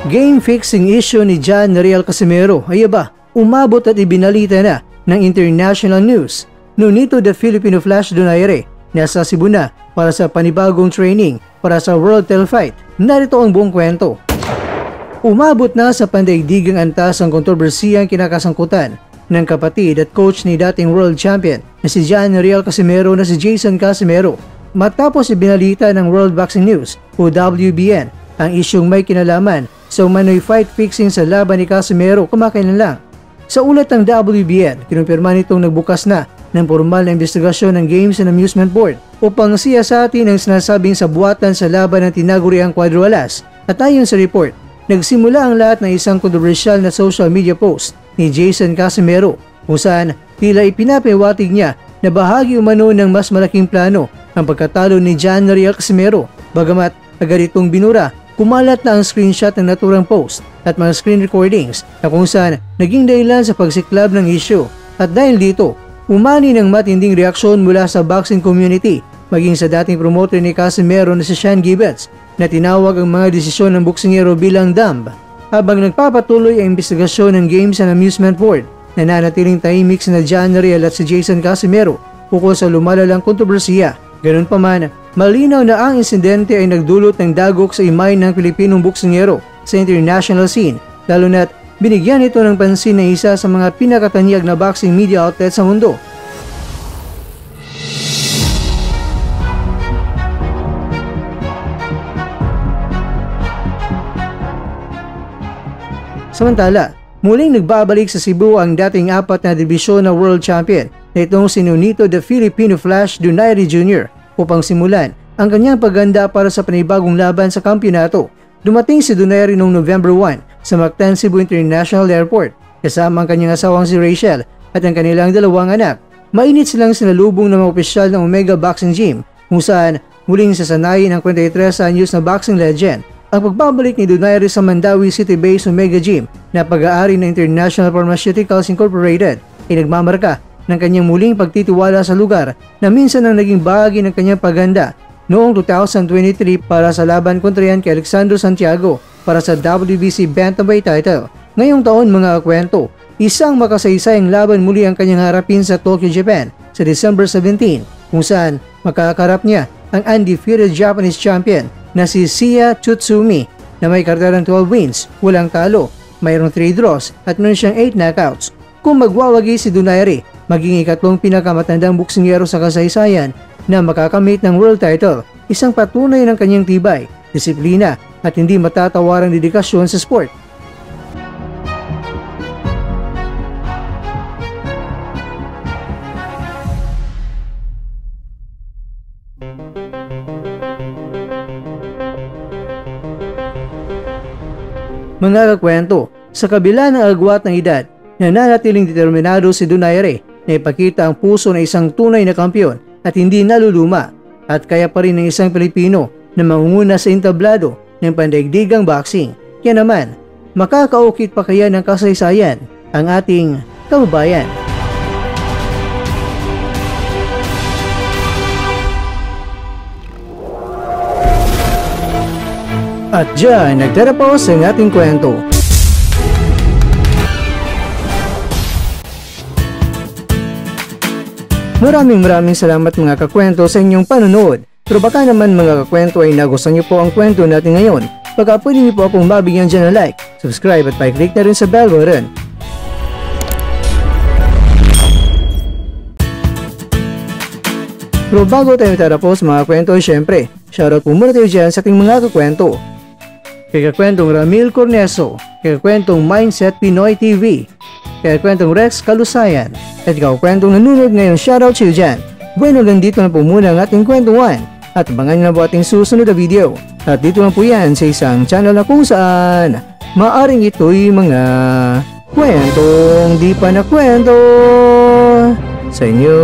Game fixing issue ni John Riel Casimero ay umabot at ibinalita na ng international news. Nunito the Filipino Flash Donaire nasa Cebu na para sa panibagong training para sa World Title Fight. Narito ang buong kwento. Umabot na sa pandaigdigang antas ang kontrobersiyang kinakasangkutan ng kapatid at coach ni dating world champion na si John Riel Casimero na si Jason Casimero. Matapos ibinalita ng World Boxing News o WBN ang isyong may kinalaman sa umano'y fight fixing sa laban ni Casimero kamakailan lang. Sa ulat ng WBN, kinumpirma nitong nagbukas na ng formal na investigasyon ng Games and Amusement Board upang siyasatin ang sinasabing sabuatan sa laban ng tinaguriang Quadro-Alas. At ayon sa report, nagsimula ang lahat ng isang kontrobersyal na social media post ni Jason Casimero kung saan tila ipinapahiwatig niya na bahagi umano ng mas malaking plano ang pagkatalo ni John Riel Casimero. Bagamat agad itong binura, kumalat na ang screenshot ng naturang post at mga screen recordings na kung saan naging dahilan sa pagsiklab ng issue. At dahil dito, umani ng matinding reaksyon mula sa boxing community maging sa dating promoter ni Casimero na si Sean Gibbons na tinawag ang mga desisyon ng boksingero bilang dumb. Habang nagpapatuloy ang investigasyon ng Games and Amusement Board, nananatiling tahimik sina John Riel at si Jason Casimero ukol sa lumalalang kontrobersiya. Ganun pa man, malinaw na ang insidente ay nagdulot ng dagok sa imay ng Pilipinong boksingero sa international scene, lalo na't binigyan ito ng pansin ng isa sa mga pinakatanyag na boxing media outlet sa mundo. Samantala, muling nagbabalik sa Cebu ang dating 4 na dibisyon na world champion na itong si Nunito the Filipino Flash Donaire Jr. upang simulan ang kanyang pagganda para sa panibagong laban sa kampyonato. Dumating si Donaire noong November 1 sa Mactan Cebu International Airport kasama ang kanyang asawang si Rachel at ang kanilang 2 anak. Mainit silang sinalubong ng mga opisyal ng Omega Boxing Gym kung saan muling sasanayin ang 23 anyos na boxing legend. Ang pagbabalik ni Donaire sa Mandawi City-based Omega Gym na pag-aari ng International Pharmaceuticals Incorporated ay nagmamarka ng kanyang muling pagtitiwala sa lugar na minsan ang naging bahagi ng kanyang pagganda noong 2023 para sa laban kontra yan kay Alexandro Santiago para sa WBC Bantamweight title. Ngayong taon mga kwento, isang makasaysayang laban muli ang kanyang harapin sa Tokyo, Japan sa December 17 kung saan makakarap niya ang undefeated Japanese champion na si Sia Tsutsumi na may karterang 12 wins, walang talo, mayroong 3 draws at meron siyang 8 knockouts. Kung magwawagi si Donaire, maging ikatlong pinakamatandang boksingero sa kasaysayan na makakamit ng world title, isang patunay ng kanyang tibay, disiplina at hindi matatawarang dedikasyon sa sport. Mga kakwento, sa kabila ng agwat ng edad, nananatiling determinado si Donaire na ipakita ang puso ng isang tunay na kampiyon at hindi naluluma, at kaya pa rin ng isang Pilipino na mangunguna sa entablado ng pandaigdigang boxing. Kaya naman, makakaukit pa kaya ng kasaysayan ang ating kababayan. At dyan, nagtatapos ang ating kwento. Maraming salamat mga kakwento sa inyong panonood. Pero baka naman mga kakwento ay nagustuhan niyo po ang kwento natin ngayon. Baka pwede niyo po akong mabigyan dyan ng like, subscribe at pa-click na rin sa bell button. Pero bago tayo tatapos mga kwento, syempre, shoutout po muna tayo dyan sa ating mga kakwento. Kay kakwentong Ramil Corneso, kay kakwentong Mindset Pinoy TV, kay kakwentong Rex Kalusayan, at kakwentong nanonood ngayon, shoutout sa iyo dyan. Bueno, hanggang dito na po muna ang ating kwentuhan at abangan nyo na po ating susunod na video. At dito lang po yan sa isang channel na kung saan maaring ito'y mga kwentong di pa na kwento sa inyo.